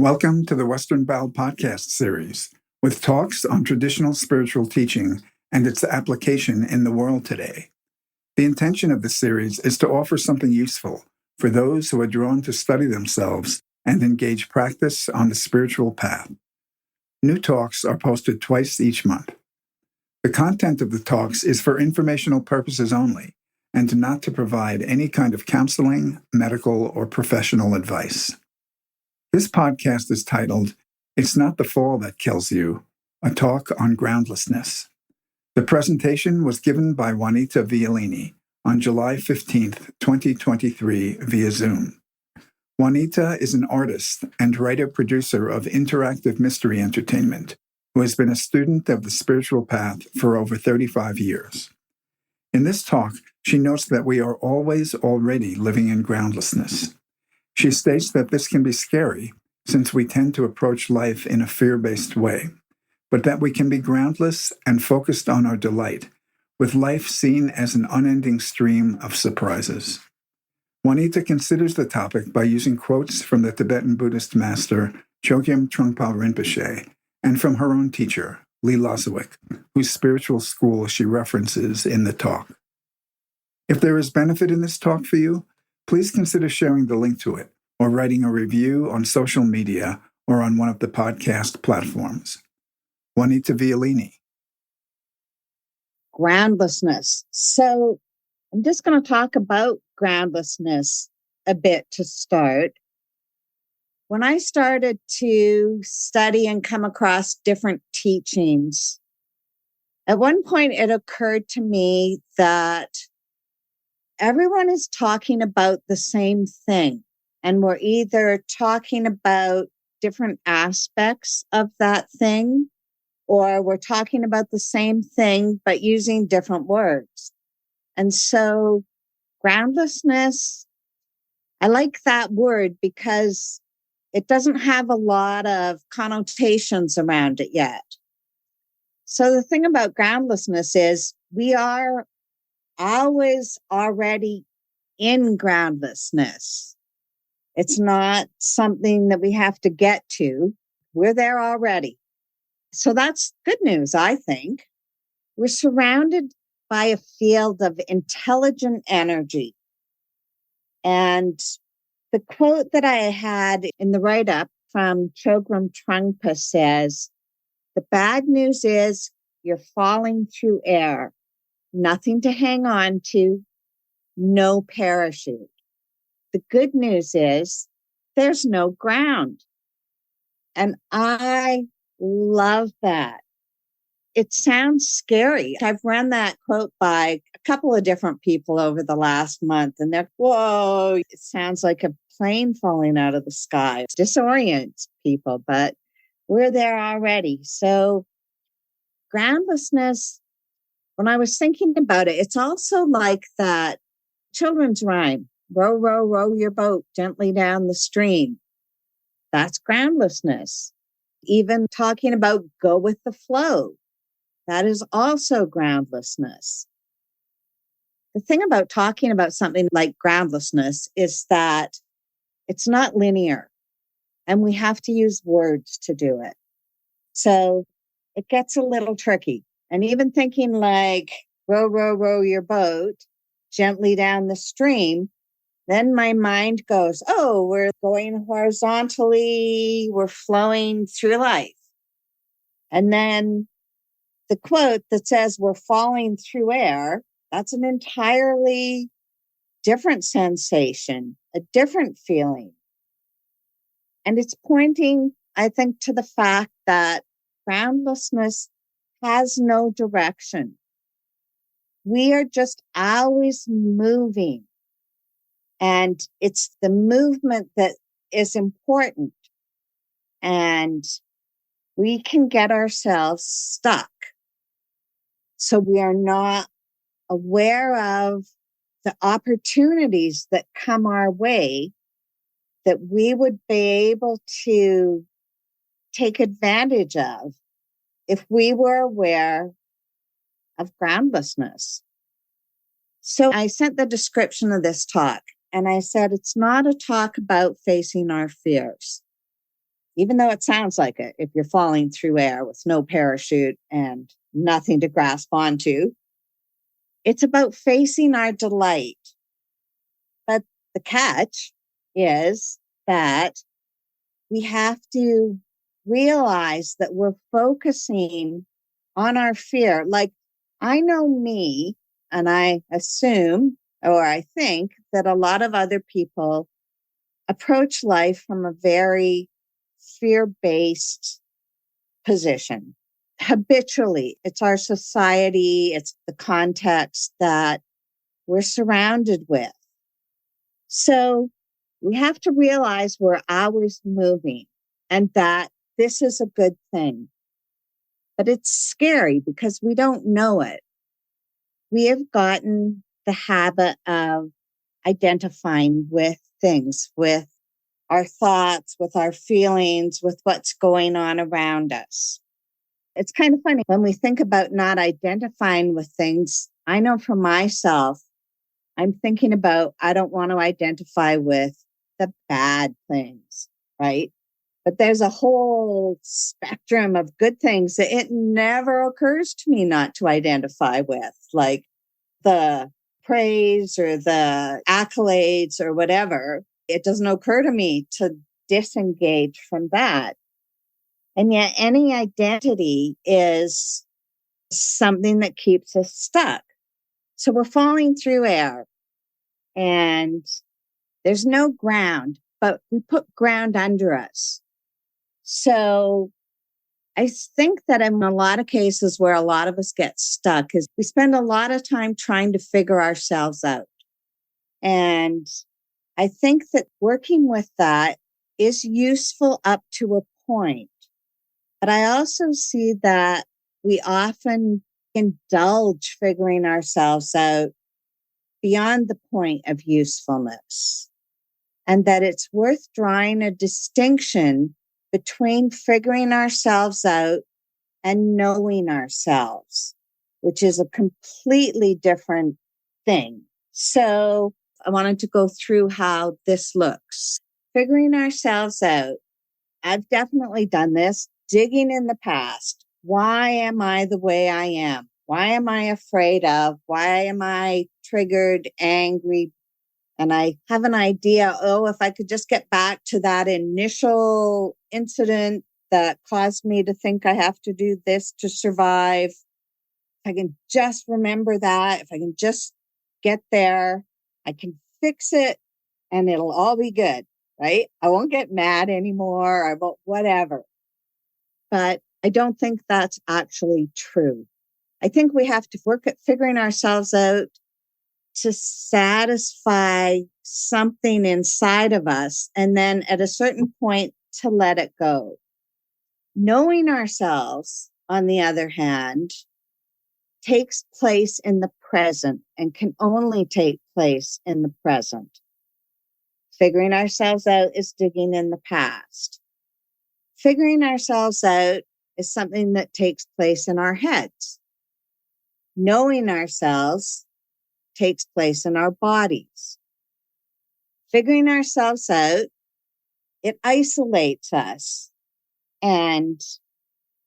Welcome to the Western Bowl podcast series, with talks on traditional spiritual teaching and its application in the world today. The intention of this series is to offer something useful for those who are drawn to study themselves and engage practice on the spiritual path. New talks are posted twice each month. The content of the talks is for informational purposes only and not to provide any kind of counseling, medical, or professional advice. This podcast is titled, It's Not the Fall That Kills You, a talk on groundlessness. The presentation was given by Juanita Violini on July 15th, 2023 via Zoom. Juanita is an artist and writer-producer of interactive mystery entertainment who has been a student of the spiritual path for over 35 years. In this talk, she notes that we are always already living in groundlessness. She states that this can be scary since we tend to approach life in a fear-based way, but that we can be groundless and focused on our delight, with life seen as an unending stream of surprises. Juanita considers the topic by using quotes from the Tibetan Buddhist master Chogyam Trungpa Rinpoche and from her own teacher, Lee Lozowick, whose spiritual school she references in the talk. If there is benefit in this talk for you, please consider sharing the link to it or writing a review on social media or on one of the podcast platforms. Juanita Violini. Groundlessness. So I'm just going to talk about groundlessness a bit to start. When I started to study and come across different teachings, at one point it occurred to me that everyone is talking about the same thing. And we're either talking about different aspects of that thing, or we're talking about the same thing, but using different words. And so groundlessness, I like that word because it doesn't have a lot of connotations around it yet. So the thing about groundlessness is we are always already in groundlessness. It's not something that we have to get to. We're there already. So that's good news, I think. We're surrounded by a field of intelligent energy. And the quote that I had in the write-up from Chogyam Trungpa says, "The bad news is you're falling through air. Nothing to hang on to, no parachute. The good news is there's no ground." And I love that. It sounds scary. I've run that quote by a couple of different people over the last month, and they're, whoa, it sounds like a plane falling out of the sky. It disorients people, but we're there already. So groundlessness, when I was thinking about it, it's also like that children's rhyme, row, row, row your boat gently down the stream. That's groundlessness. Even talking about go with the flow, that is also groundlessness. The thing about talking about something like groundlessness is that it's not linear, and we have to use words to do it. So it gets a little tricky. And even thinking like row, row, row your boat gently down the stream, then my mind goes, oh, we're going horizontally, we're flowing through life. And then the quote that says we're falling through air, that's an entirely different sensation, a different feeling. And it's pointing, I think, to the fact that groundlessness has no direction. We are just always moving. And it's the movement that is important. And we can get ourselves stuck. So we are not aware of the opportunities that come our way that we would be able to take advantage of if we were aware of groundlessness. So I sent the description of this talk. And I said, it's not a talk about facing our fears. even though it sounds like it, if you're falling through air with no parachute and nothing to grasp onto. It's about facing our delight. But the catch is that we have to realize that we're focusing on our fear. Like, I know me, and I assume or I think that a lot of other people approach life from a very fear-based position. Habitually, it's our society, it's the context that we're surrounded with. So we have to realize we're always moving and that this is a good thing. But it's scary because we don't know it. We have gotten the habit of identifying with things, with our thoughts, with our feelings, with what's going on around us. It's kind of funny when we think about not identifying with things. I know for myself, I'm thinking about, I don't want to identify with the bad things, right? But there's a whole spectrum of good things that it never occurs to me not to identify with, like the praise or the accolades or whatever. It doesn't occur to me to disengage from that. And yet any identity is something that keeps us stuck. So we're falling through air and there's no ground, but we put ground under us. So I think that in a lot of cases where a lot of us get stuck is we spend a lot of time trying to figure ourselves out. And I think that working with that is useful up to a point. But I also see that we often indulge figuring ourselves out beyond the point of usefulness. And that it's worth drawing a distinction between figuring ourselves out and knowing ourselves, which is a completely different thing. So I wanted to go through how this looks. Figuring ourselves out. I've definitely done this, digging in the past. Why am I the way I am? Why am I afraid of? Why am I triggered, angry? And I have an idea, if I could just get back to that initial incident that caused me to think I have to do this to survive. If I can just remember that, if I can just get there, I can fix it and it'll all be good, right? I won't get mad anymore. I won't, whatever. But I don't think that's actually true. I think we have to work at figuring ourselves out to satisfy something inside of us, and then at a certain point to let it go. Knowing ourselves, on the other hand, takes place in the present and can only take place in the present. Figuring ourselves out is digging in the past. Figuring ourselves out is something that takes place in our heads. Knowing ourselves takes place in our bodies. Figuring ourselves out, it isolates us. And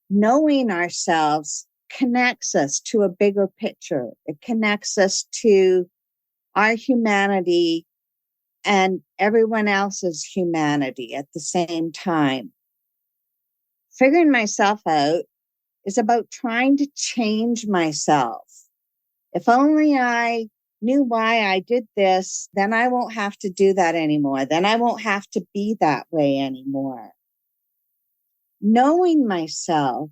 knowing ourselves connects us to a bigger picture. It connects us to our humanity and everyone else's humanity at the same time. Figuring myself out is about trying to change myself. If only I knew why I did this, then I won't have to do that anymore. Then I won't have to be that way anymore. Knowing myself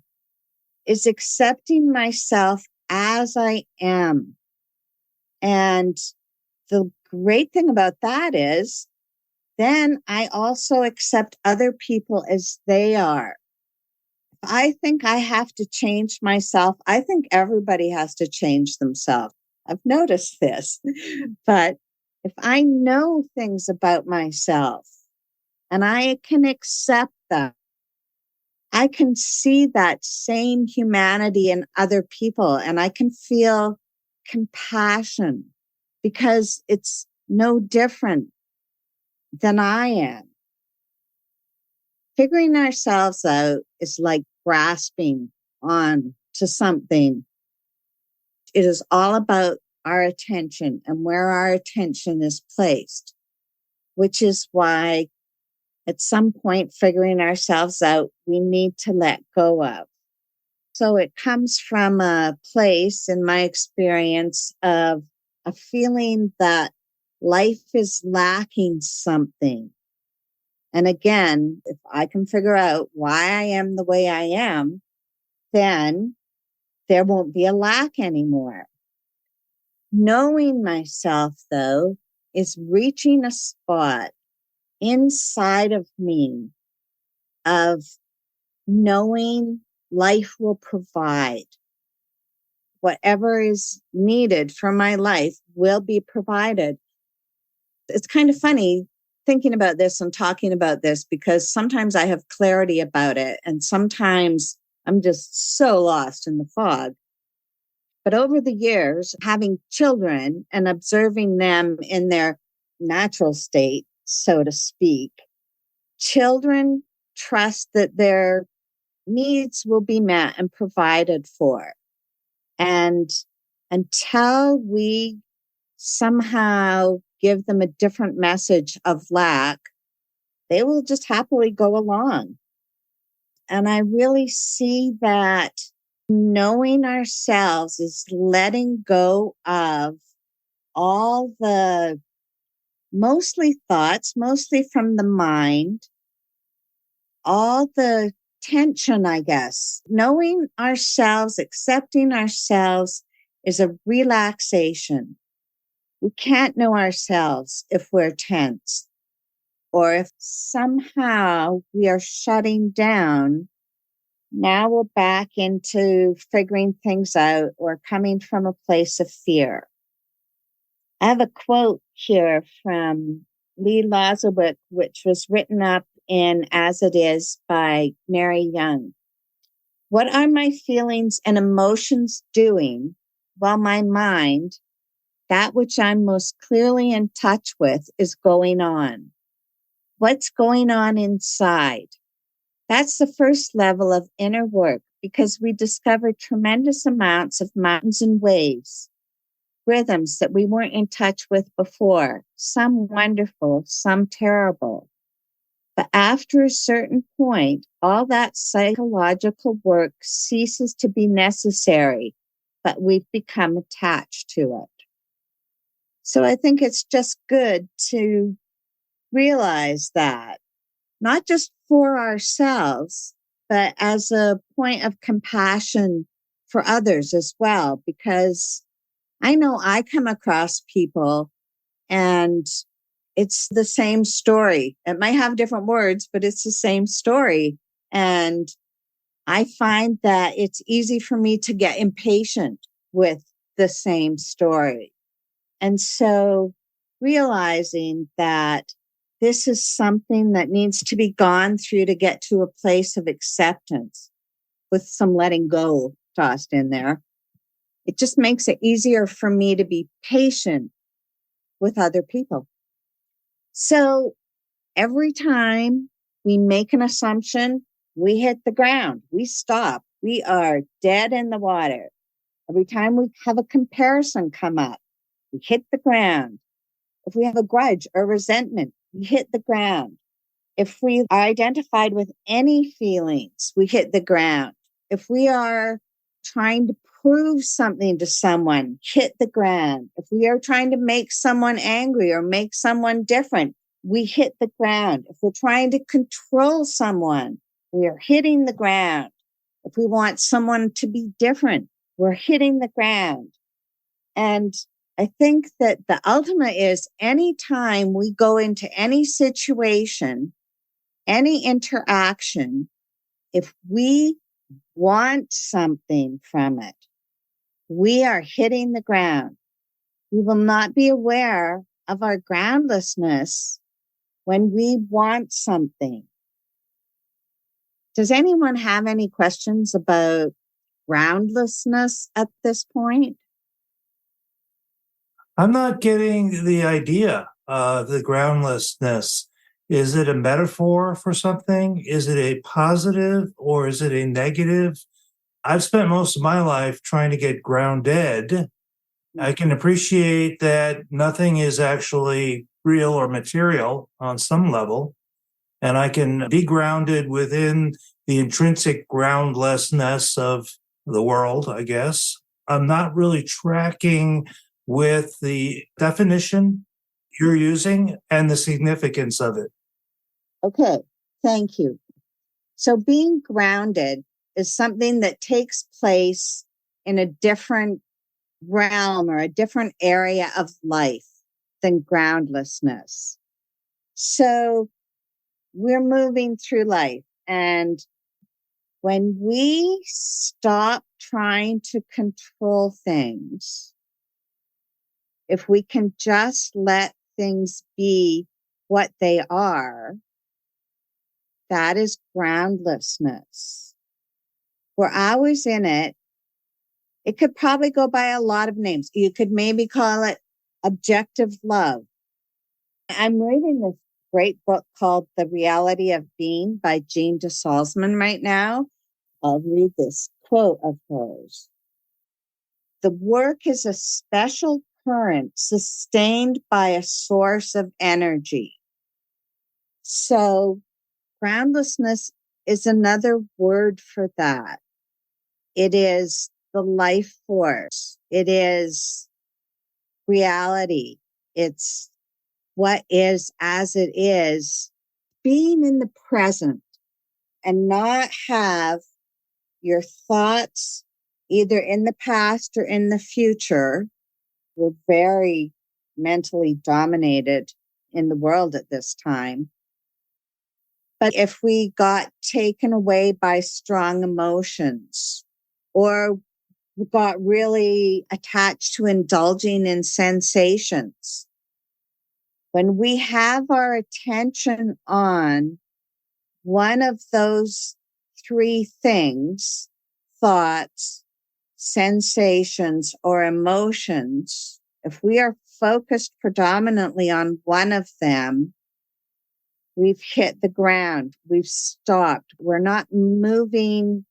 is accepting myself as I am. And the great thing about that is then I also accept other people as they are. If I think I have to change myself, I think everybody has to change themselves. I've noticed this. But if I know things about myself and I can accept them, I can see that same humanity in other people and I can feel compassion because it's no different than I am. Figuring ourselves out is like grasping on to something. It is all about our attention and where our attention is placed, which is why at some point, figuring ourselves out, we need to let go of. So it comes from a place, in my experience, of a feeling that life is lacking something. And again, if I can figure out why I am the way I am, then there won't be a lack anymore. Knowing myself, though, is reaching a spot inside of me of knowing life will provide. Whatever is needed for my life will be provided. It's kind of funny thinking about this and talking about this because sometimes I have clarity about it and sometimes I'm just so lost in the fog. But over the years, having children and observing them in their natural state, so to speak, children trust that their needs will be met and provided for. And until we somehow give them a different message of lack, they will just happily go along. And I really see that knowing ourselves is letting go of all the mostly thoughts, mostly from the mind, all the tension, I guess. Knowing ourselves, accepting ourselves is a relaxation. We can't know ourselves if we're tense or if somehow we are shutting down. Now we're back into figuring things out or coming from a place of fear. I have a quote here from Lee Lozowick, which was written up in As It Is by Mary Young. What are my feelings and emotions doing while my mind, that which I'm most clearly in touch with, is going on? What's going on inside? That's the first level of inner work because we discover tremendous amounts of mountains and waves, rhythms that we weren't in touch with before, some wonderful, some terrible. But after a certain point, all that psychological work ceases to be necessary, but we've become attached to it. So I think it's just good to realize that, not just for ourselves, but as a point of compassion for others as well, because I know I come across people and it's the same story. It might have different words, but it's the same story. And I find that it's easy for me to get impatient with the same story. And so realizing that this is something that needs to be gone through to get to a place of acceptance with some letting go tossed in there. It just makes it easier for me to be patient with other people. So every time we make an assumption, we hit the ground, we stop, we are dead in the water. Every time we have a comparison come up, we hit the ground. If we have a grudge or resentment, we hit the ground. If we are identified with any feelings, we hit the ground. If we are trying to prove something to someone, hit the ground. If we are trying to make someone angry or make someone different, we hit the ground. If we're trying to control someone, we are hitting the ground. If we want someone to be different, we're hitting the ground. And I think that the ultimate is anytime we go into any situation, any interaction, if we want something from it, we are hitting the ground. We will not be aware of our groundlessness when we want something. Does anyone have any questions about groundlessness at this point? I'm not getting the idea, the groundlessness. Is it a metaphor for something? Is it a positive or is it a negative? I've spent most of my life trying to get grounded. I can appreciate that nothing is actually real or material on some level, and I can be grounded within the intrinsic groundlessness of the world, I guess. I'm not really tracking with the definition you're using and the significance of it. Okay, thank you. So being grounded is something that takes place in a different realm or a different area of life than groundlessness. So we're moving through life. And when we stop trying to control things, if we can just let things be what they are, that is groundlessness. We're always in it. It could probably go by a lot of names. You could maybe call it objective love. I'm reading this great book called The Reality of Being by Jean de Salzman right now. I'll read this quote of hers. The work is a special current sustained by a source of energy. So groundlessness is another word for that. It is the life force. It is reality. It's what is as it is, being in the present and not have your thoughts either in the past or in the future. We're very mentally dominated in the world at this time. But if we got taken away by strong emotions or got really attached to indulging in sensations, when we have our attention on one of those three things, thoughts, sensations, or emotions, if we are focused predominantly on one of them, we've hit the ground. We've stopped. We're not moving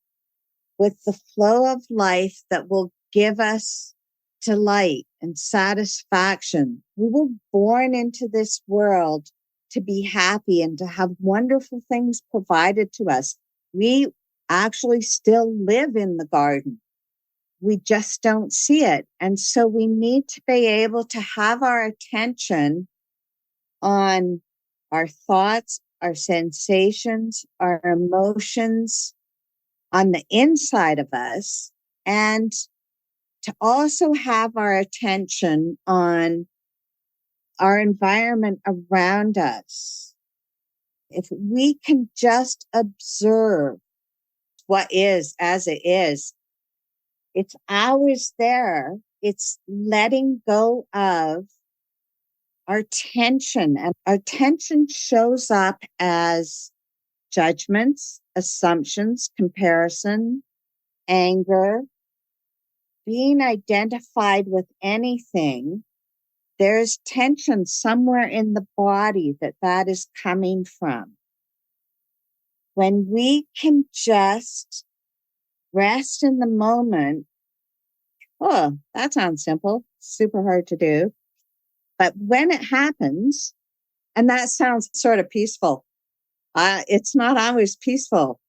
with the flow of life that will give us delight and satisfaction. We were born into this world to be happy and to have wonderful things provided to us. We actually still live in the garden. We just don't see it. And so we need to be able to have our attention on our thoughts, our sensations, our emotions on the inside of us, and to also have our attention on our environment around us. If we can just observe what is as it is, it's always there. It's letting go of our tension, and our tension shows up as judgments, assumptions, comparison, anger, being identified with anything. There's tension somewhere in the body that is coming from. When we can just rest in the moment, oh, that sounds simple, super hard to do. But when it happens, and that sounds sort of peaceful, it's not always peaceful.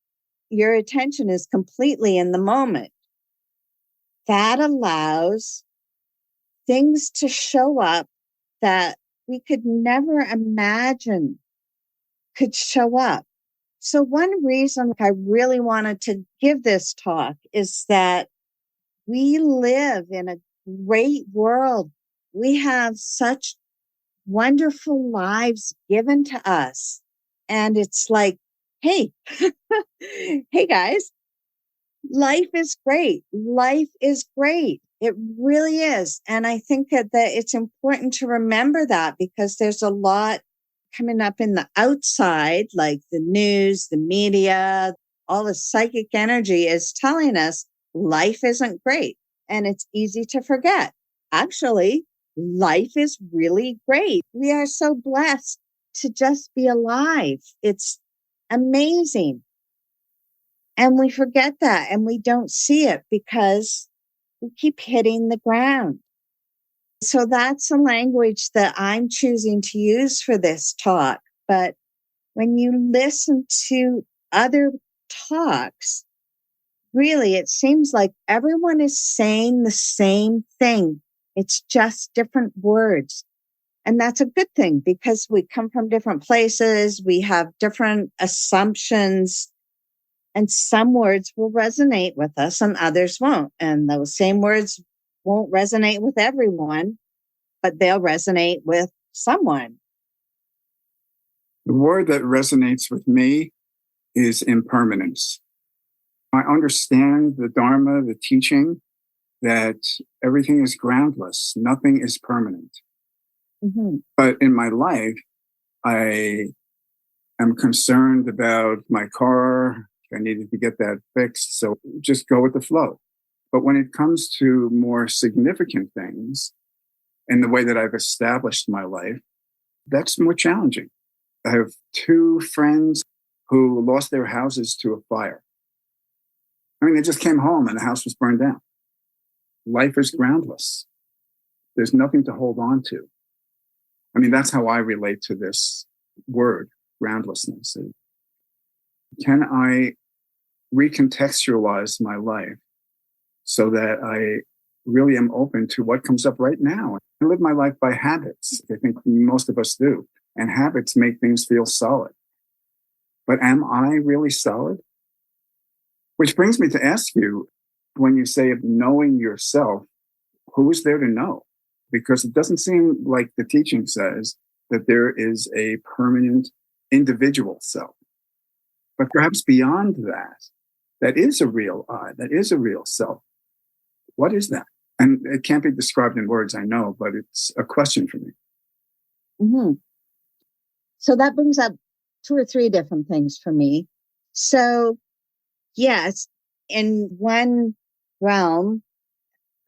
Your attention is completely in the moment. That allows things to show up that we could never imagine could show up. So one reason I really wanted to give this talk is that we live in a great world. We have such wonderful lives given to us. And it's like, hey, hey guys, life is great. Life is great. It really is. And I think that it's important to remember that, because there's a lot coming up in the outside, like the news, the media, all the psychic energy is telling us life isn't great. And it's easy to forget. Actually, life is really great. We are so blessed to just be alive. It's amazing. And we forget that and we don't see it because we keep hitting the ground. So that's a language that I'm choosing to use for this talk. But when you listen to other talks, really, it seems like everyone is saying the same thing. It's just different words. And that's a good thing because we come from different places. We have different assumptions. And some words will resonate with us and others won't. And those same words won't resonate with everyone, but they'll resonate with someone. The word that resonates with me is impermanence. I understand the Dharma, the teaching, that everything is groundless, nothing is permanent. Mm-hmm. But in my life, I am concerned about my car. I needed to get that fixed. So just go with the flow. But when it comes to more significant things in the way that I've established my life, that's more challenging. I have two friends who lost their houses to a fire. I mean, they just came home and the house was burned down. Life is groundless. There's nothing to hold on to. I mean, that's how I relate to this word, groundlessness. Can I recontextualize my life so that I really am open to what comes up right now? I live my life by habits. I think most of us do. And habits make things feel solid. But am I really solid? Which brings me to ask you, when you say of knowing yourself, who is there to know? Because it doesn't seem like the teaching says that there is a permanent individual self. But perhaps beyond that, that is a real I, that is a real self. What is that? And it can't be described in words, I know, but it's a question for me. Mm-hmm. So that brings up two or three different things for me. So, yes, in one realm,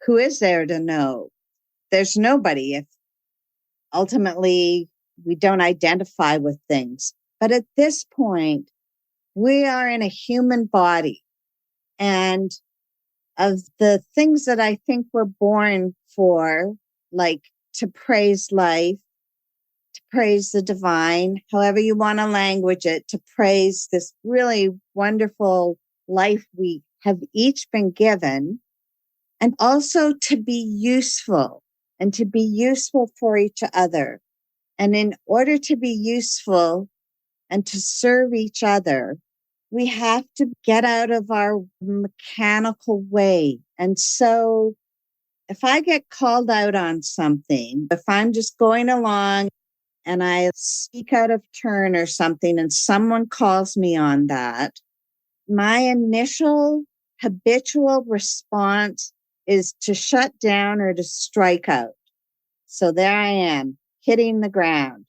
who is there to know? There's nobody if ultimately we don't identify with things. But at this point, we are in a human body. And of the things that I think we're born for, like to praise life, to praise the divine, however you want to language it, to praise this really wonderful life we have each been given, and also to be useful and to be useful for each other. And in order to be useful and to serve each other, we have to get out of our mechanical way. And so if I get called out on something, if I'm just going along and I speak out of turn or something and someone calls me on that, my initial habitual response is to shut down or to strike out. So there I am, hitting the ground.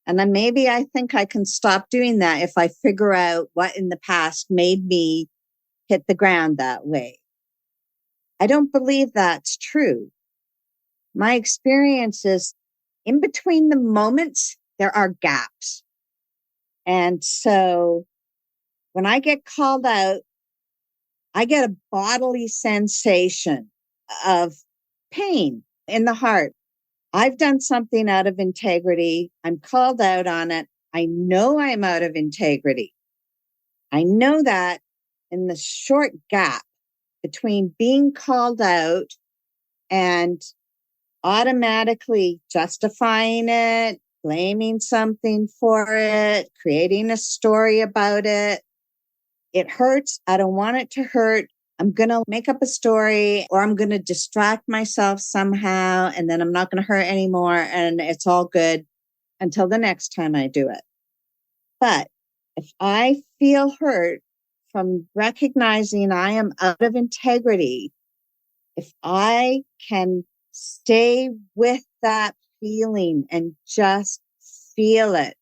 And then maybe I think I can stop doing that if I figure out what in the past made me hit the ground that way. I don't believe that's true. My experience is in between the moments, there are gaps. And so when I get called out, I get a bodily sensation of pain in the heart. I've done something out of integrity. I'm called out on it. I know I'm out of integrity. I know that in the short gap between being called out and automatically justifying it, blaming something for it, creating a story about it. It hurts. I don't want it to hurt. I'm going to make up a story or I'm going to distract myself somehow and then I'm not going to hurt anymore and it's all good until the next time I do it. But if I feel hurt from recognizing I am out of integrity, if I can stay with that feeling and just feel it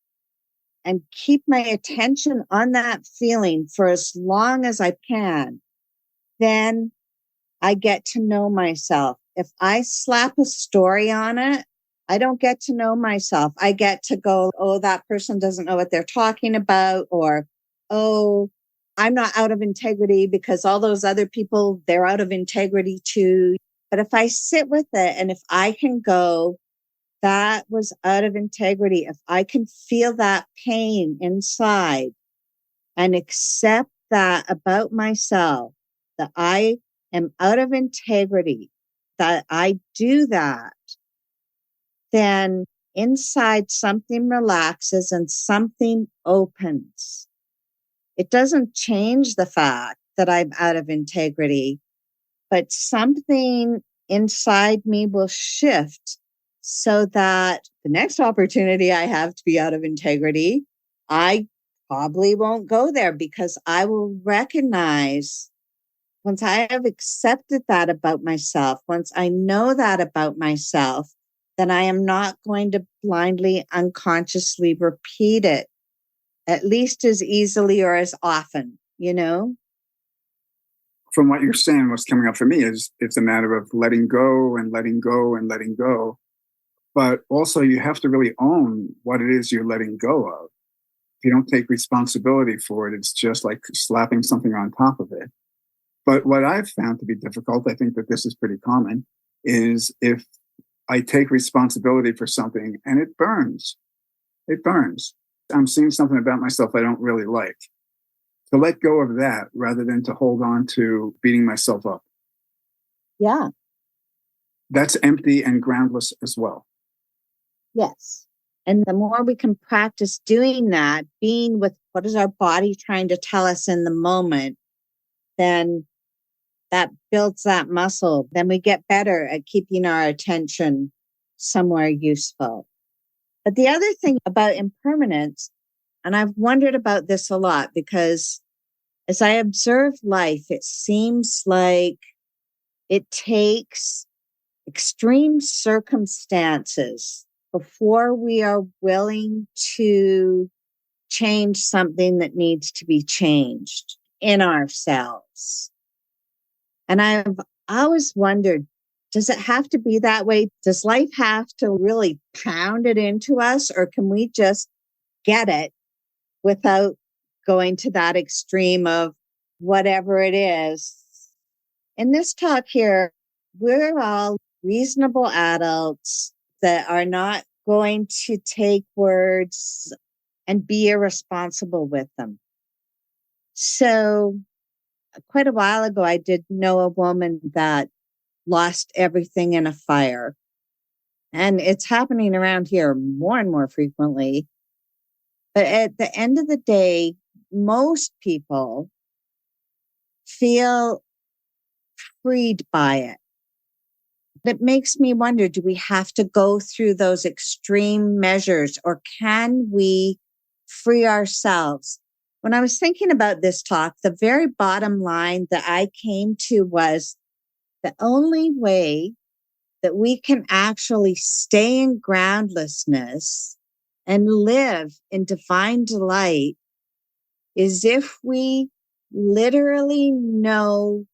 and keep my attention on that feeling for as long as I can, then I get to know myself. If I slap a story on it, I don't get to know myself. I get to go, oh, that person doesn't know what they're talking about, or, oh, I'm not out of integrity because all those other people, they're out of integrity too. But if I sit with it and if I can go, that was out of integrity, if I can feel that pain inside and accept that about myself, that I am out of integrity, that I do that, then inside something relaxes and something opens. It doesn't change the fact that I'm out of integrity, but something inside me will shift so that the next opportunity I have to be out of integrity, I probably won't go there because I will recognize, once I have accepted that about myself, once I know that about myself, then I am not going to blindly, unconsciously repeat it, at least as easily or as often, you know? From what you're saying, what's coming up for me is it's a matter of letting go and letting go and letting go. But also you have to really own what it is you're letting go of. If you don't take responsibility for it, it's just like slapping something on top of it. But what I've found to be difficult, I think that this is pretty common, is if I take responsibility for something and it burns. It burns. I'm seeing something about myself I don't really like. To let go of that rather than to hold on to beating myself up. Yeah. That's empty and groundless as well. Yes. And the more we can practice doing that, being with what is our body trying to tell us in the moment, then that builds that muscle. Then we get better at keeping our attention somewhere useful. But the other thing about impermanence, and I've wondered about this a lot because as I observe life, it seems like it takes extreme circumstances before we are willing to change something that needs to be changed in ourselves. And I've always wondered, does it have to be that way? Does life have to really pound it into us, or can we just get it without going to that extreme of whatever it is? In this talk here, we're all reasonable adults that are not going to take words and be irresponsible with them. So quite a while ago, I did know a woman that lost everything in a fire. And it's happening around here more and more frequently. But at the end of the day, most people feel freed by it. That makes me wonder, do we have to go through those extreme measures, or can we free ourselves? When I was thinking about this talk, the very bottom line that I came to was the only way that we can actually stay in groundlessness and live in divine delight is if we literally know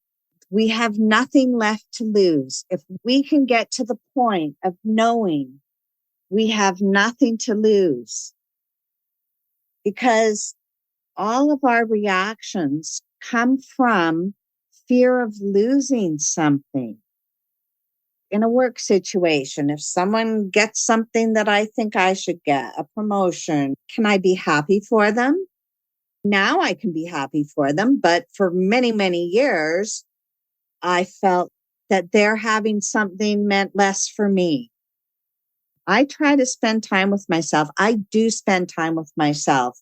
we have nothing left to lose. If we can get to the point of knowing we have nothing to lose, because all of our reactions come from fear of losing something. In a work situation, if someone gets something that I think I should get, a promotion, can I be happy for them? Now I can be happy for them, but for many, many years, I felt that their having something meant less for me. I try to spend time with myself. I do spend time with myself.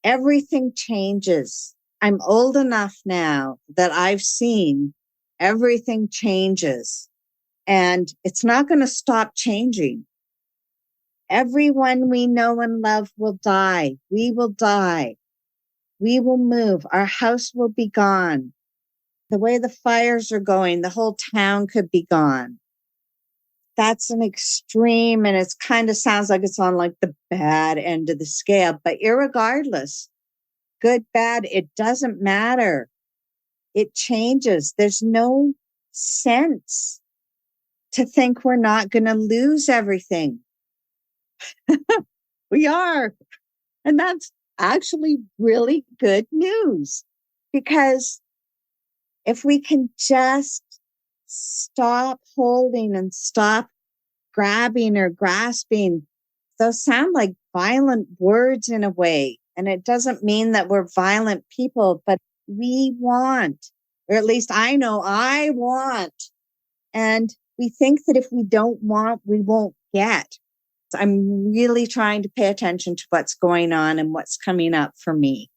Everything changes. I'm old enough now that I've seen everything changes, and it's not going to stop changing. Everyone we know and love will die. We will die. We will move. Our house will be gone. The way the fires are going, the whole town could be gone. That's an extreme, and it's kind of sounds like it's on like the bad end of the scale. But irregardless, good, bad, it doesn't matter. It changes. There's no sense to think we're not going to lose everything. We are. And that's actually really good news, because if we can just stop holding and stop grabbing or grasping, those sound like violent words in a way. And it doesn't mean that we're violent people, but we want, or at least I know I want. And we think that if we don't want, we won't get. I'm really trying to pay attention to what's going on and what's coming up for me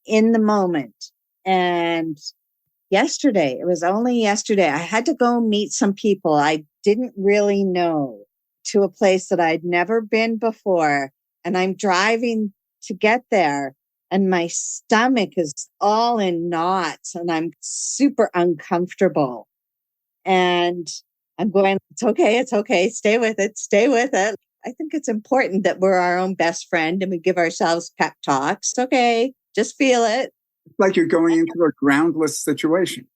in the moment. And yesterday, it was only yesterday, I had to go meet some people I didn't really know, to a place that I'd never been before. And I'm driving to get there, and my stomach is all in knots and I'm super uncomfortable. And I'm going, it's okay, stay with it. I think it's important that we're our own best friend and we give ourselves pep talks. Okay, just feel it. It's like you're going into a groundless situation.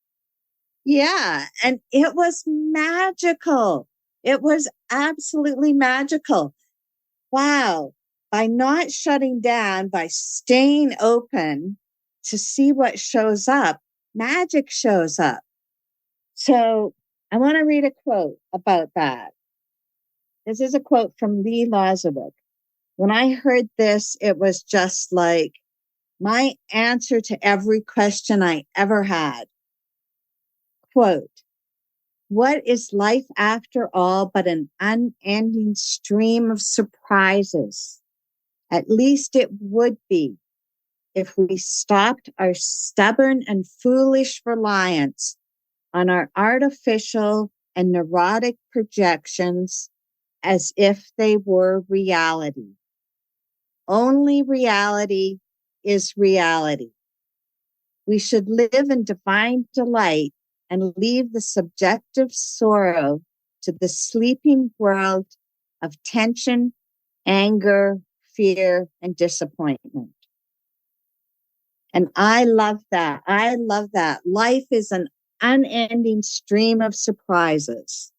Yeah. And it was magical. It was absolutely magical. Wow. By not shutting down, by staying open to see what shows up, magic shows up. So I want to read a quote about that. This is a quote from Lee Lazowick. When I heard this, it was just like my answer to every question I ever had. Quote, "What is life after all but an unending stream of surprises? At least it would be if we stopped our stubborn and foolish reliance on our artificial and neurotic projections as if they were reality. Only reality is reality. We should live in divine delight and leave the subjective sorrow to the sleeping world of tension, anger, fear, and disappointment." And I love that. I love that. Life is an unending stream of surprises.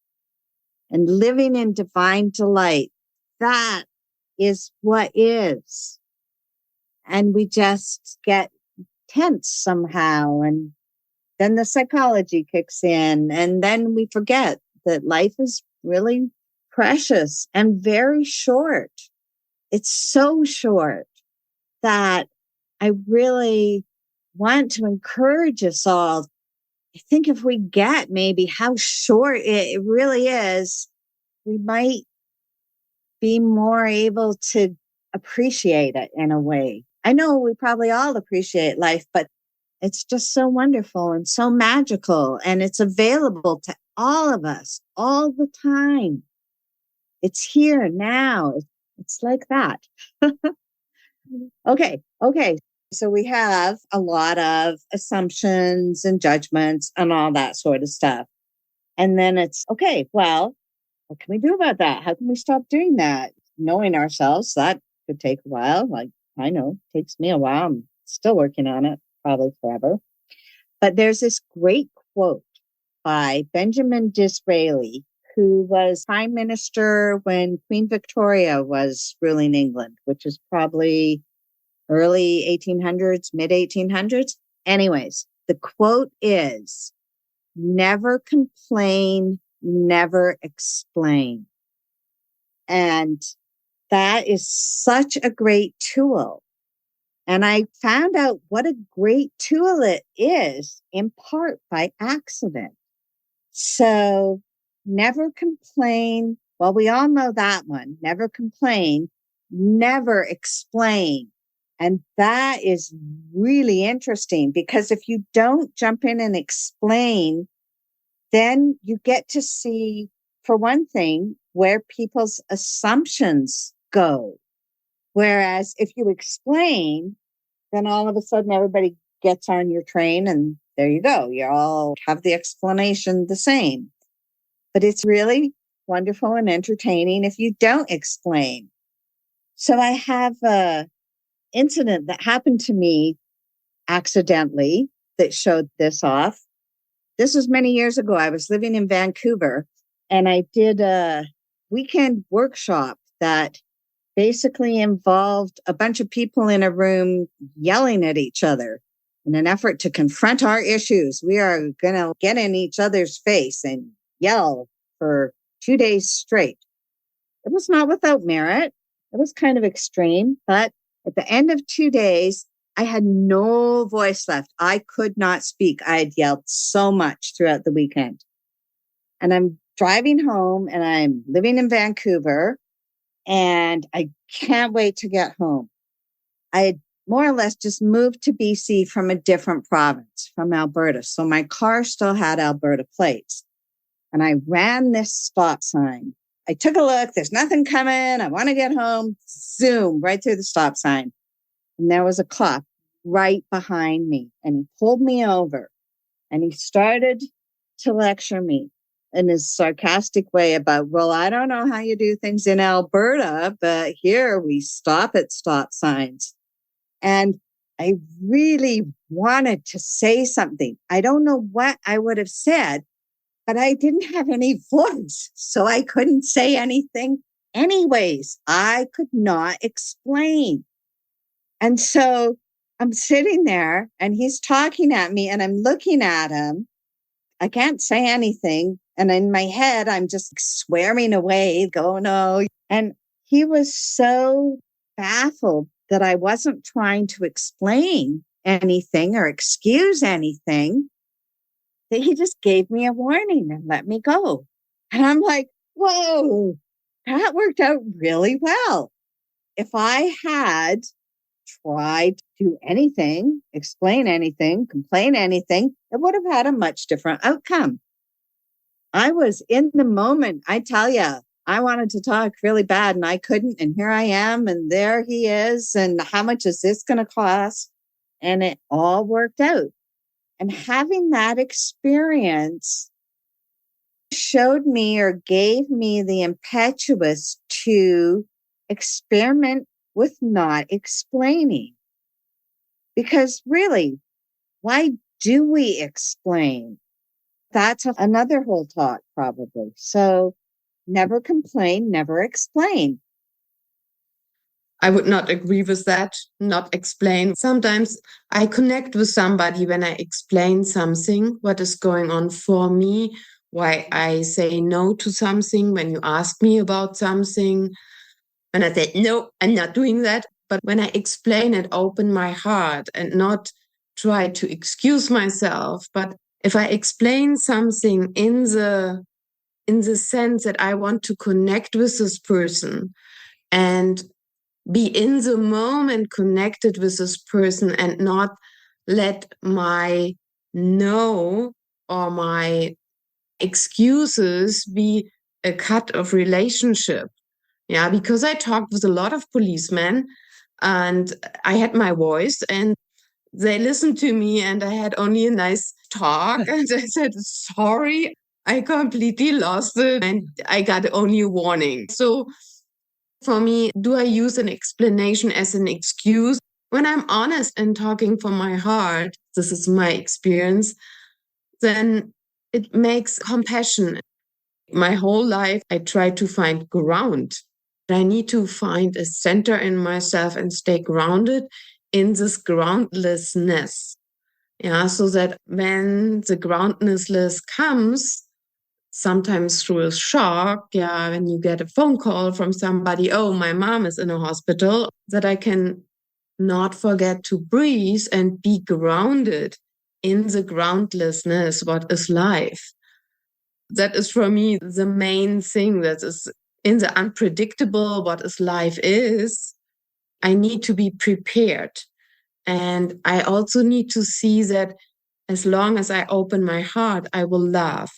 And living in divine delight, that is what is. And we just get tense somehow. And then the psychology kicks in. And then we forget that life is really precious and very short. It's so short that I really want to encourage us all. I think if we get maybe how short it really is, we might be more able to appreciate it in a way. I know we probably all appreciate life, but it's just so wonderful and so magical, and it's available to all of us all the time. It's here now. It's like that. Okay. So we have a lot of assumptions and judgments and all that sort of stuff. And then it's, okay, well, what can we do about that? How can we stop doing that? Knowing ourselves, that could take a while. Like, I know, it takes me a while. I'm still working on it, probably forever. But there's this great quote by Benjamin Disraeli, who was Prime Minister when Queen Victoria was ruling England, which is probably early 1800s, mid 1800s. Anyways, the quote is, "Never complain, never explain." And that is such a great tool. And I found out what a great tool it is in part by accident. So never complain. Well, we all know that one. Never complain, never explain. And that is really interesting, because if you don't jump in and explain, then you get to see, for one thing, where people's assumptions go. Whereas if you explain, then all of a sudden everybody gets on your train and there you go. You all have the explanation the same. But it's really wonderful and entertaining if you don't explain. So I have a incident that happened to me accidentally that showed this off. This was many years ago. I was living in Vancouver And I did a weekend workshop that basically involved a bunch of people in a room yelling at each other in an effort to confront our issues. We are going to get in each other's face and yell for 2 days straight. It was not without merit. It was kind of extreme, but at the end of 2 days, I had no voice left. I could not speak. I had yelled so much throughout the weekend. And I'm driving home and I'm living in Vancouver and I can't wait to get home. I had more or less just moved to BC from a different province, from Alberta. So my car still had Alberta plates. And I ran this stop sign. I took a look. There's nothing coming. I want to get home. Zoom right through the stop sign. And there was a cop right behind me. And he pulled me over. And he started to lecture me in his sarcastic way about, well, I don't know how you do things in Alberta, but here we stop at stop signs. And I really wanted to say something. I don't know what I would have said, but I didn't have any voice, so I couldn't say anything anyways. I could not explain. And so I'm sitting there and he's talking at me and I'm looking at him. I can't say anything. And in my head, I'm just swearing away, going, no. And he was so baffled that I wasn't trying to explain anything or excuse anything, that he just gave me a warning and let me go. And I'm like, whoa, that worked out really well. If I had tried to do anything, explain anything, complain anything, it would have had a much different outcome. I was in the moment. I tell you, I wanted to talk really bad and I couldn't. And here I am. And there he is. And how much is this going to cost? And it all worked out. And having that experience showed me or gave me the impetus to experiment with not explaining. Because really, why do we explain? That's another whole talk, probably. So never complain, never explain. I would not agree with that, not explain. Sometimes I connect with somebody when I explain something, what is going on for me, why I say no to something, when you ask me about something. When I say, no, I'm not doing that. But when I explain it, open my heart and not try to excuse myself. But if I explain something in the sense that I want to connect with this person and be in the moment connected with this person and not let my no or my excuses be a cut of relationship. Yeah, because I talked with a lot of policemen and I had my voice and they listened to me and I had only a nice talk and I said, sorry, I completely lost it and I got only a warning. So for me, do I use an explanation as an excuse? When I'm honest and talking from my heart, this is my experience, then it makes compassion. My whole life, I try to find ground. I need to find a center in myself and stay grounded in this groundlessness. Yeah, so that when the groundlessness comes, sometimes through a shock, yeah, when you get a phone call from somebody, oh, my mom is in a hospital, that I can not forget to breathe and be grounded in the groundlessness, what is life. That is for me the main thing that is in the unpredictable, what is life is. I need to be prepared. And I also need to see that as long as I open my heart, I will love.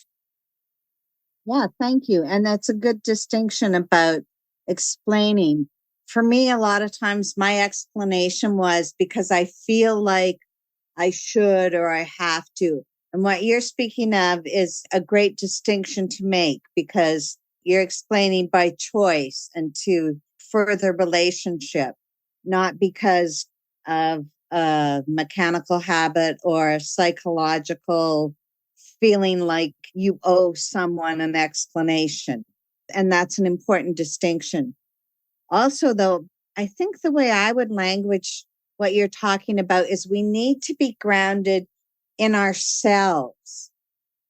Yeah, thank you. And that's a good distinction about explaining. For me, a lot of times my explanation was because I feel like I should or I have to. And what you're speaking of is a great distinction to make because you're explaining by choice and to further relationship, not because of a mechanical habit or a psychological feeling like you owe someone an explanation. And that's an important distinction. Also, though, I think the way I would language what you're talking about is we need to be grounded in ourselves.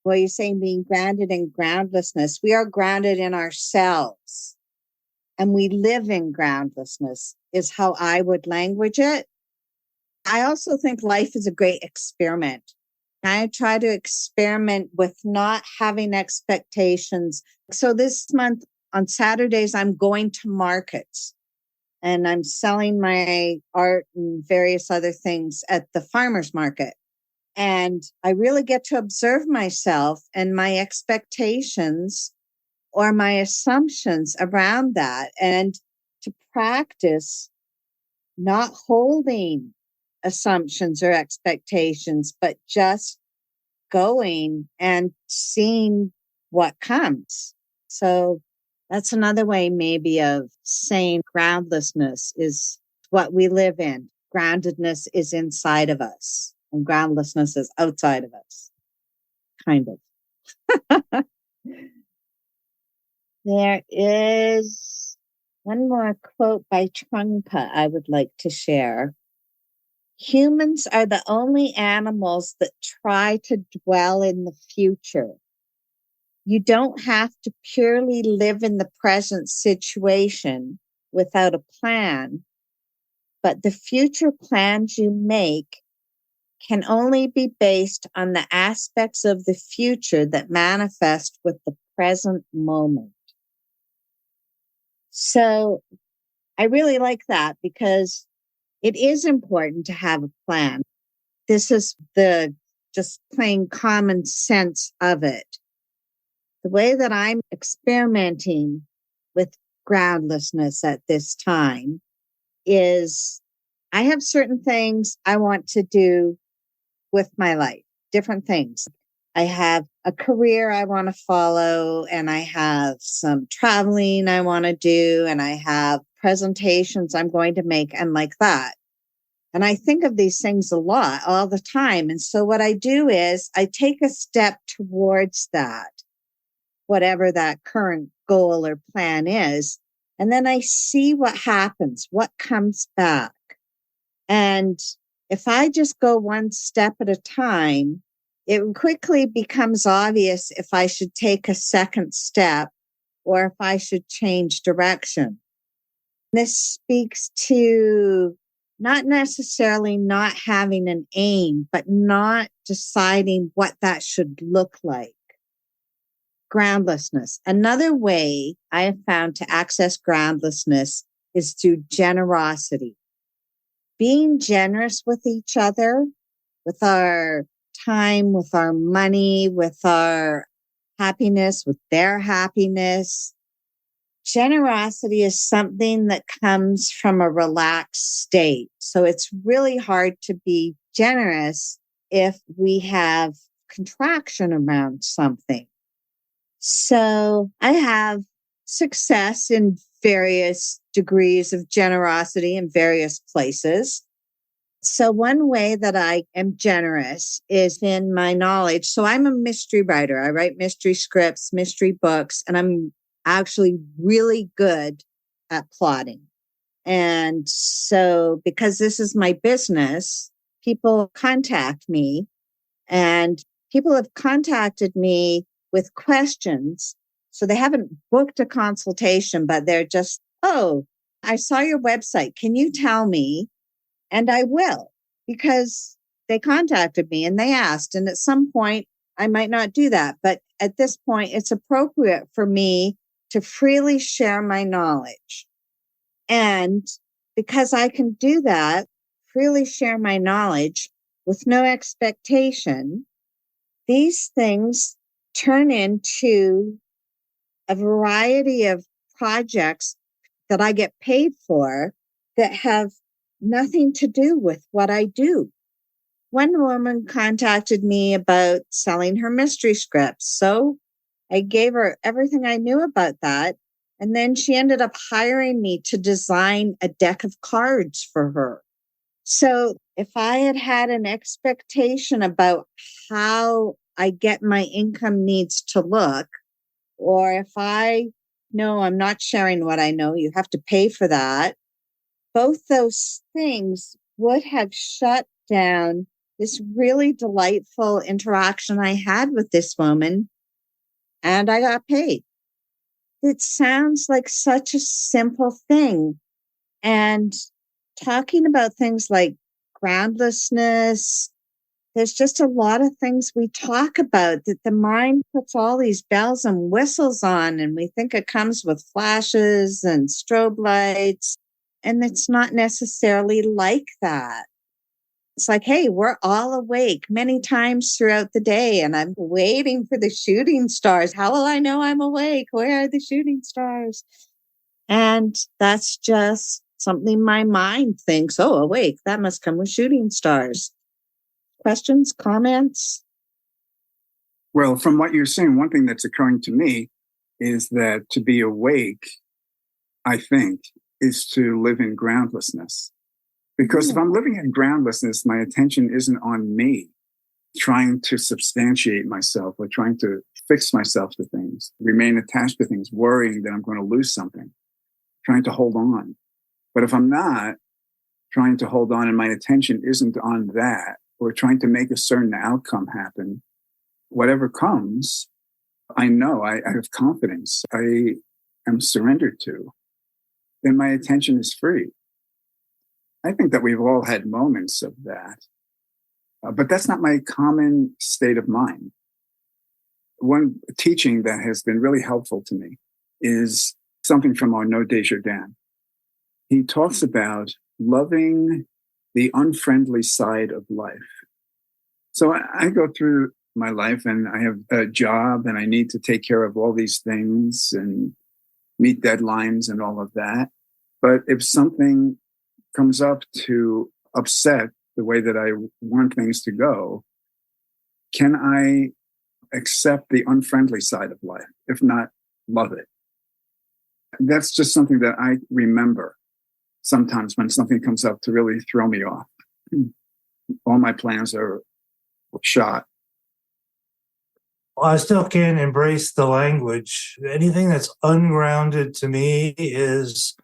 Well, you're saying being grounded in groundlessness. We are grounded in ourselves. And we live in groundlessness is how I would language it. I also think life is a great experiment. I try to experiment with not having expectations. So this month on Saturdays, I'm going to markets and I'm selling my art and various other things at the farmer's market. And I really get to observe myself and my expectations or my assumptions around that, and to practice not holding assumptions or expectations, but just going and seeing what comes. So that's another way maybe of saying groundlessness is what we live in. Groundedness is inside of us and groundlessness is outside of us, kind of. There is one more quote by Trungpa I would like to share. Humans are the only animals that try to dwell in the future. You don't have to purely live in the present situation without a plan, but the future plans you make can only be based on the aspects of the future that manifest with the present moment. So I really like that because it is important to have a plan. This is the just plain common sense of it. The way that I'm experimenting with groundlessness at this time is I have certain things I want to do with my life, different things. I have a career I want to follow, and I have some traveling I want to do, and I have presentations I'm going to make, and like that. And I think of these things a lot, all the time. And so what I do is I take a step towards that, whatever that current goal or plan is. And then I see what happens, what comes back. And if I just go one step at a time, it quickly becomes obvious if I should take a second step or if I should change direction. This speaks to not necessarily not having an aim, but not deciding what that should look like. Groundlessness. Another way I have found to access groundlessness is through generosity. Being generous with each other, with our time, with our money, with our happiness, with their happiness. Generosity is something that comes from a relaxed state. So it's really hard to be generous if we have contraction around something. So I have success in various degrees of generosity in various places. So one way that I am generous is in my knowledge. So I'm a mystery writer. I write mystery scripts, mystery books, and I'm actually really good at plotting. And so because this is my business, people contact me, and people have contacted me with questions. So they haven't booked a consultation, but they're just, oh, I saw your website. Can you tell me? And I will, because they contacted me and they asked. And at some point, I might not do that. But at this point, it's appropriate for me to freely share my knowledge. And because I can do that, freely share my knowledge with no expectation, these things turn into a variety of projects that I get paid for that have nothing to do with what I do. One woman contacted me about selling her mystery scripts. So I gave her everything I knew about that. And then she ended up hiring me to design a deck of cards for her. So if I had had an expectation about how I get my income needs to look, or if I know I'm not sharing what I know, you have to pay for that. Both those things would have shut down this really delightful interaction I had with this woman, and I got paid. It sounds like such a simple thing. And talking about things like groundlessness, there's just a lot of things we talk about that the mind puts all these bells and whistles on, and we think it comes with flashes and strobe lights. And it's not necessarily like that. It's like, hey, we're all awake many times throughout the day, and I'm waiting for the shooting stars. How will I know I'm awake? Where are the shooting stars? And that's just something my mind thinks, oh, awake, that must come with shooting stars. Questions, comments? Well, from what you're saying, one thing that's occurring to me is that to be awake, I think, is to live in groundlessness. Because if I'm living in groundlessness, my attention isn't on me, trying to substantiate myself or trying to fix myself to things, remain attached to things, worrying that I'm going to lose something, trying to hold on. But if I'm not trying to hold on and my attention isn't on that, or trying to make a certain outcome happen, whatever comes, I know I have confidence, I am surrendered to, then my attention is free. I think that we've all had moments of that, but that's not my common state of mind. One teaching that has been really helpful to me is something from Arnaud Desjardins. He talks about loving the unfriendly side of life. So I go through my life and I have a job and I need to take care of all these things and meet deadlines and all of that. But if something comes up to upset the way that I want things to go, can I accept the unfriendly side of life, if not love it? That's just something that I remember sometimes when something comes up to really throw me off. All my plans are shot. Well, I still can't embrace the language. Anything that's ungrounded to me is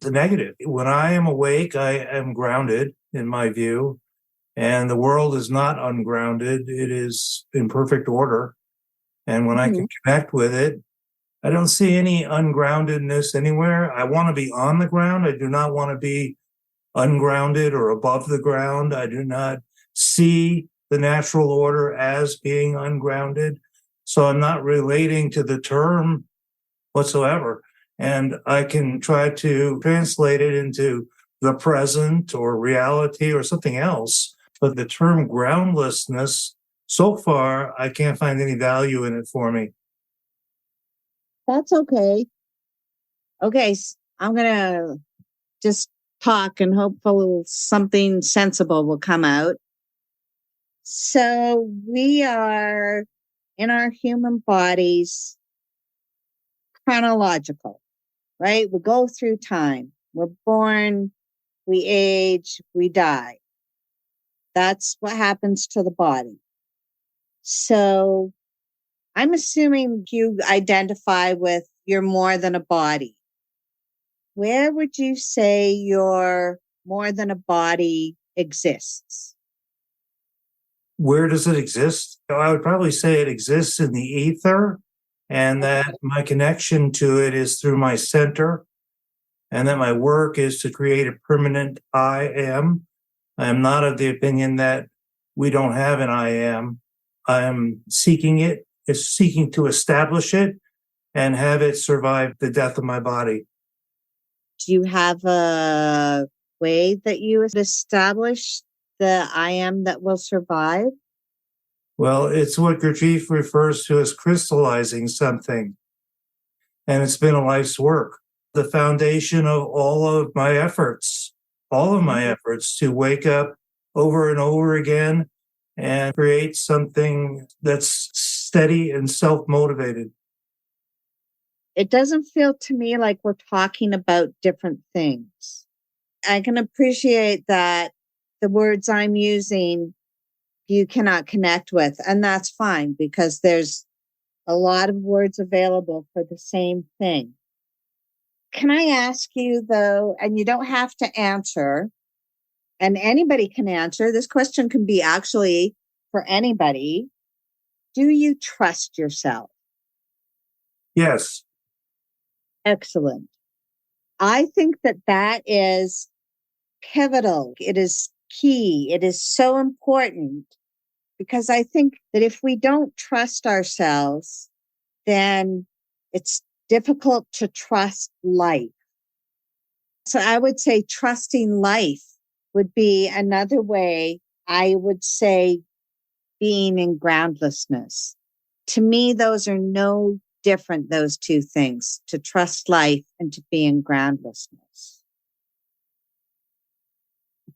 the negative. When I am awake, I am grounded in my view, and the world is not ungrounded. It is in perfect order. And when I can connect with it, I don't see any ungroundedness anywhere. I want to be on the ground. I do not want to be ungrounded or above the ground. I do not see the natural order as being ungrounded. So I'm not relating to the term whatsoever. And I can try to translate it into the present or reality or something else. But the term groundlessness, so far, I can't find any value in it for me. That's okay. Okay, I'm going to just talk and hopefully something sensible will come out. So we are in our human bodies chronological, right? We go through time. We're born, we age, we die. That's what happens to the body. So I'm assuming you identify with you're more than a body. Where would you say your more than a body exists? Where does it exist? I would probably say it exists in the ether, and that my connection to it is through my center, and that my work is to create a permanent I am. I am not of the opinion that we don't have an I am. I am seeking it, is seeking to establish it and have it survive the death of my body. Do you have a way that you establish the I am that will survive? Well, it's what Gurdjieff refers to as crystallizing something. And it's been a life's work. The foundation of all of my efforts to wake up over and over again and create something that's steady and self-motivated. It doesn't feel to me like we're talking about different things. I can appreciate that the words I'm using you cannot connect with. And that's fine because there's a lot of words available for the same thing. Can I ask you though, and you don't have to answer, and anybody can answer, this question can be actually for anybody. Do you trust yourself? Yes. Excellent. I think that that is pivotal. It is key. It is so important because I think that if we don't trust ourselves, then it's difficult to trust life. So I would say trusting life would be another way. I would say being in groundlessness. To me, those are no different, those two things, to trust life and to be in groundlessness.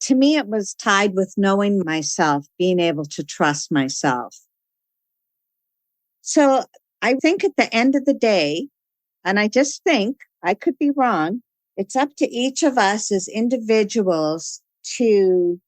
To me, it was tied with knowing myself, being able to trust myself. So I think at the end of the day, and I just think, I could be wrong, it's up to each of us as individuals to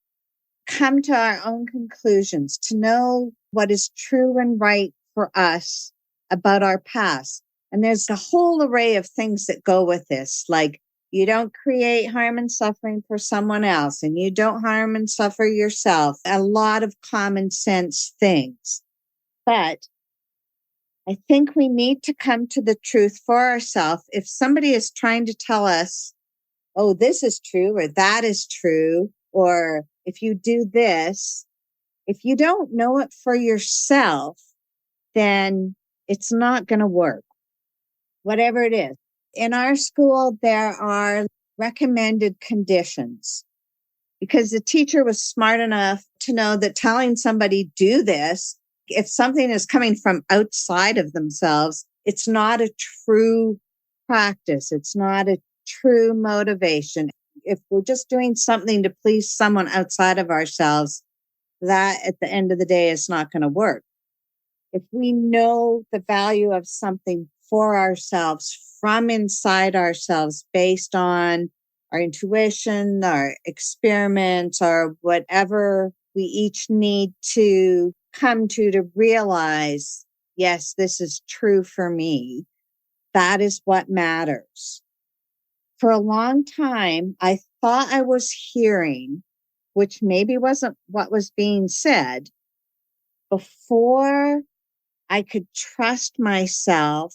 come to our own conclusions, to know what is true and right for us about our past. And there's a whole array of things that go with this, like you don't create harm and suffering for someone else, and you don't harm and suffer yourself. A lot of common sense things. But I think we need to come to the truth for ourselves. If somebody is trying to tell us, oh, this is true, or that is true, or if you do this, if you don't know it for yourself, then it's not going to work, whatever it is. In our school, there are recommended conditions because the teacher was smart enough to know that telling somebody do this, if something is coming from outside of themselves, it's not a true practice. It's not a true motivation. If we're just doing something to please someone outside of ourselves, that at the end of the day is not going to work. If we know the value of something for ourselves from inside ourselves based on our intuition, our experiments, or whatever we each need to come to realize, yes, this is true for me. That is what matters. For a long time, I thought I was hearing, which maybe wasn't what was being said, before I could trust myself,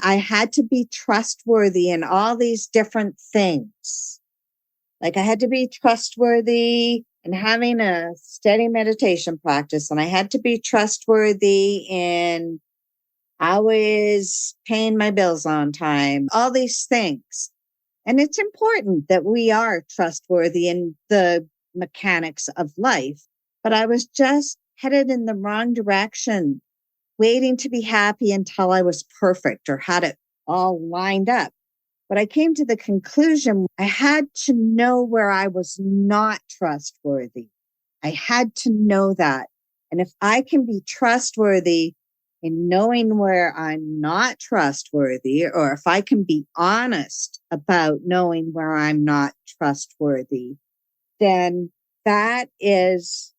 I had to be trustworthy in all these different things. Like I had to be trustworthy in having a steady meditation practice, and I had to be trustworthy in always paying my bills on time, all these things. And it's important that we are trustworthy in the mechanics of life. But I was just headed in the wrong direction, waiting to be happy until I was perfect or had it all lined up. But I came to the conclusion I had to know where I was not trustworthy. I had to know that. And if I can be trustworthy in knowing where I'm not trustworthy, or if I can be honest about knowing where I'm not trustworthy, then that is,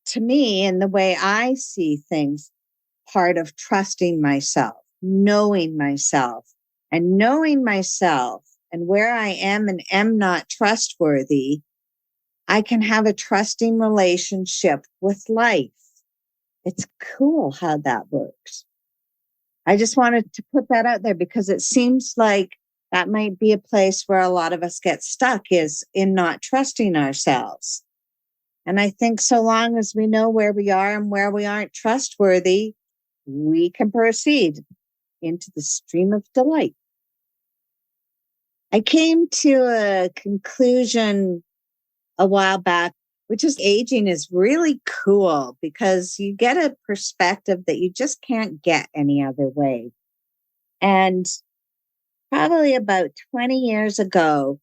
to me, in the way I see things, part of trusting myself, knowing myself, and knowing myself and where I am and am not trustworthy. I can have a trusting relationship with life. It's cool how that works. I just wanted to put that out there because it seems like that might be a place where a lot of us get stuck, is in not trusting ourselves. And I think so long as we know where we are and where we aren't trustworthy, we can proceed into the stream of delight. I came to a conclusion a while back, which is aging is really cool because you get a perspective that you just can't get any other way. And probably about 20 years ago,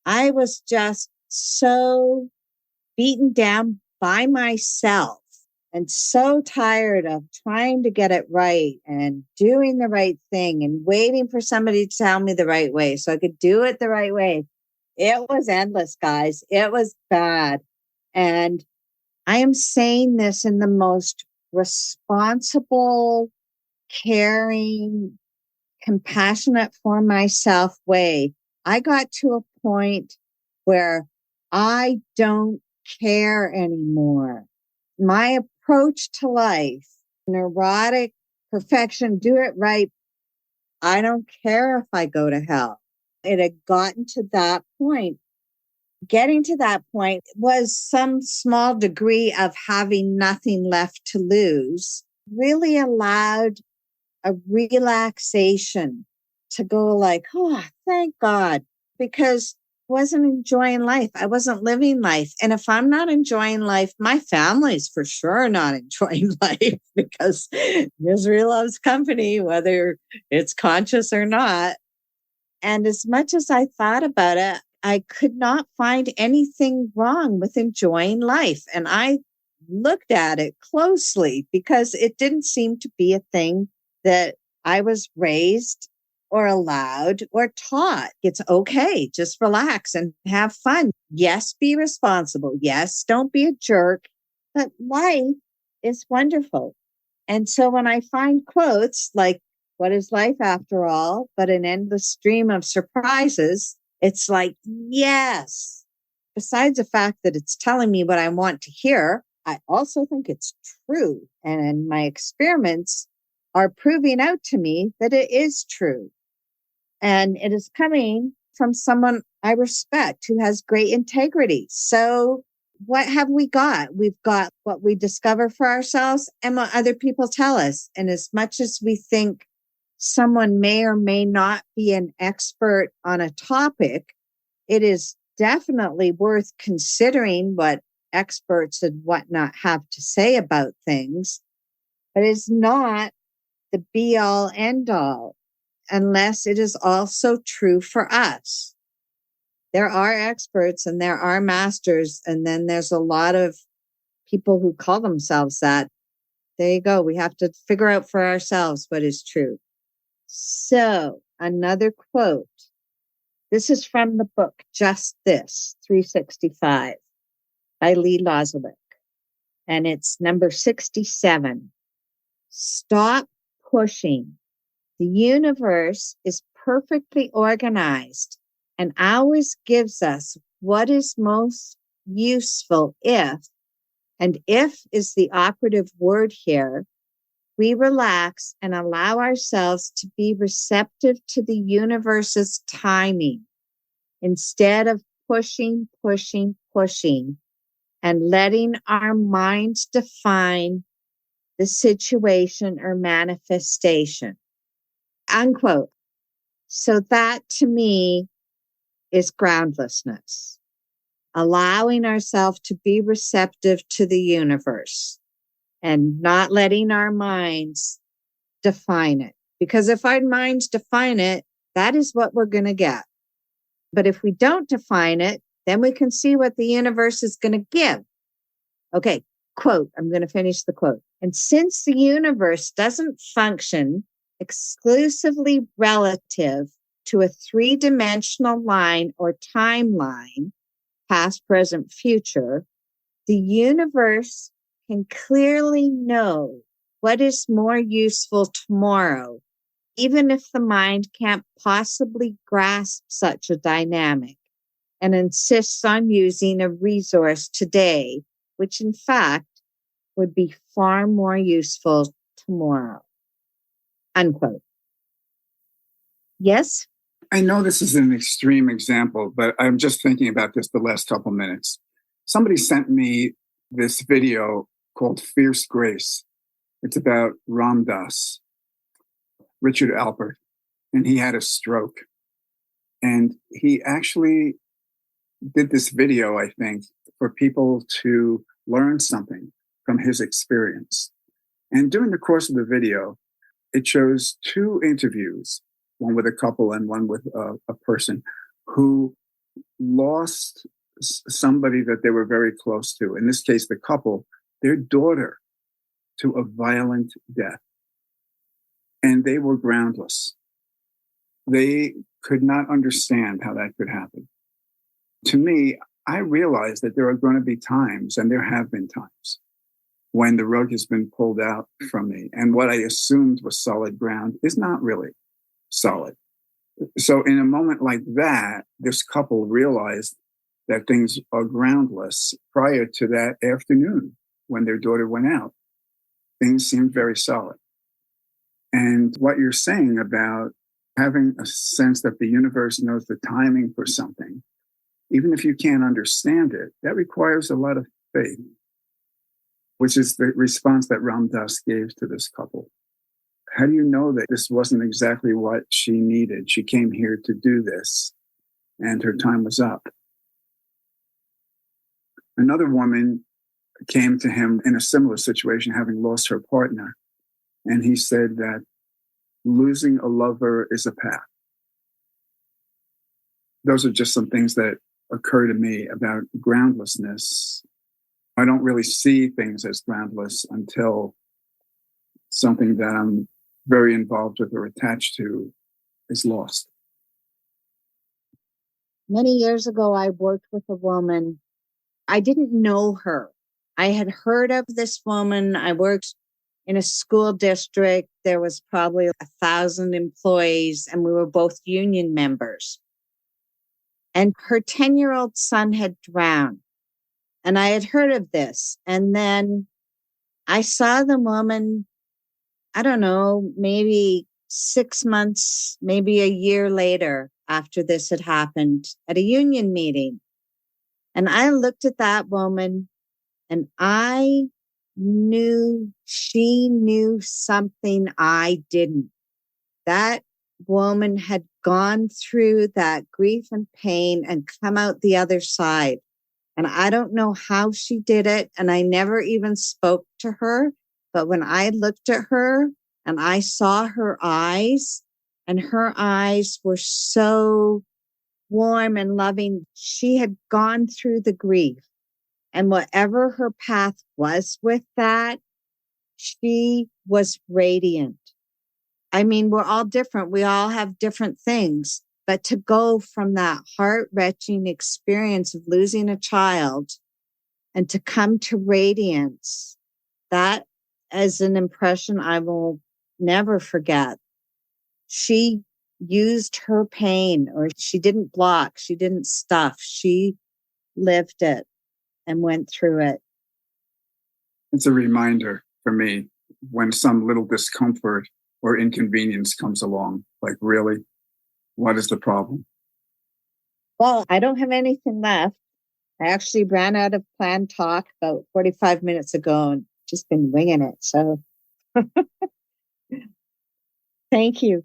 I was just so beaten down by myself and so tired of trying to get it right and doing the right thing and waiting for somebody to tell me the right way so I could do it the right way. It was endless, guys. It was bad. And I am saying this in the most responsible, caring, compassionate for myself way. I got to a point where I don't care anymore. My approach to life, neurotic perfection, do it right. I don't care if I go to hell. It had gotten to that point. Getting to that point was some small degree of having nothing left to lose, really allowed a relaxation to go like, oh, thank God, because I wasn't enjoying life. I wasn't living life. And if I'm not enjoying life, my family's for sure not enjoying life because misery loves company, whether it's conscious or not. And as much as I thought about it, I could not find anything wrong with enjoying life. And I looked at it closely because it didn't seem to be a thing that I was raised or allowed or taught. It's okay. Just relax and have fun. Yes, be responsible. Yes, don't be a jerk. But life is wonderful. And so when I find quotes like, what is life after all but an endless stream of surprises? It's like, yes. Besides the fact that it's telling me what I want to hear, I also think it's true. And my experiments are proving out to me that it is true. And it is coming from someone I respect who has great integrity. So what have we got? We've got what we discover for ourselves and what other people tell us. And as much as we think someone may or may not be an expert on a topic, it is definitely worth considering what experts and whatnot have to say about things. But it's not the be all end all unless it is also true for us. There are experts and there are masters, and then there's a lot of people who call themselves that. There you go. We have to figure out for ourselves what is true. So, another quote. This is from the book Just This, 365 by Lee Lozowick. And it's number 67. Stop pushing. The universe is perfectly organized and always gives us what is most useful if, and if is the operative word here, we relax and allow ourselves to be receptive to the universe's timing instead of pushing, and letting our minds define the situation or manifestation. Unquote. So that to me is groundlessness, allowing ourselves to be receptive to the universe and not letting our minds define it. Because if our minds define it, that is what we're going to get. But if we don't define it, then we can see what the universe is going to give. Okay, quote, I'm going to finish the quote. And since the universe doesn't function exclusively relative to a three-dimensional line or timeline, past, present, future, the universe can clearly know what is more useful tomorrow, even if the mind can't possibly grasp such a dynamic and insists on using a resource today, which in fact would be far more useful tomorrow. Unquote. Yes? I know this is an extreme example, but I'm just thinking about this the last couple minutes. Somebody sent me this video called Fierce Grace. It's about Ram Dass, Richard Alpert, and he had a stroke. And he actually did this video, I think, for people to learn something from his experience. And during the course of the video, it shows two interviews, one with a couple and one with a person who lost somebody that they were very close to. In this case, the couple, their daughter, to a violent death. And they were groundless. They could not understand how that could happen. To me, I realize that there are going to be times, and there have been times, when the rug has been pulled out from me. And what I assumed was solid ground is not really solid. So in a moment like that, this couple realized that things are groundless. Prior to that afternoon, when their daughter went out, things seemed very solid. And what you're saying about having a sense that the universe knows the timing for something, even if you can't understand it, that requires a lot of faith, which is the response that Ram Dass gave to this couple. How do you know that this wasn't exactly what she needed? She came here to do this, and her time was up. Another woman came to him in a similar situation, having lost her partner. And he said that losing a lover is a path. Those are just some things that occur to me about groundlessness. I don't really see things as groundless until something that I'm very involved with or attached to is lost. Many years ago, I worked with a woman. I didn't know her. I had heard of this woman. I worked in a school district. There was probably 1,000 employees, and we were both union members. And her 10-year-old son had drowned. And I had heard of this. And then I saw the woman, I don't know, maybe 6 months, maybe a year later after this had happened at a union meeting. And I looked at that woman and I knew she knew something I didn't. That woman had gone through that grief and pain and come out the other side. And I don't know how she did it. And I never even spoke to her. But when I looked at her and I saw her eyes, and her eyes were so warm and loving, she had gone through the grief. And whatever her path was with that, she was radiant. I mean, we're all different. We all have different things. But to go from that heart-wrenching experience of losing a child and to come to radiance, that is an impression I will never forget. She used her pain, or she didn't block, she didn't stuff, she lived it and went through it. It's a reminder for me when some little discomfort or inconvenience comes along, like, really, what is the problem? Well, I don't have anything left. I actually ran out of planned talk about 45 minutes ago and just been winging it. So thank you.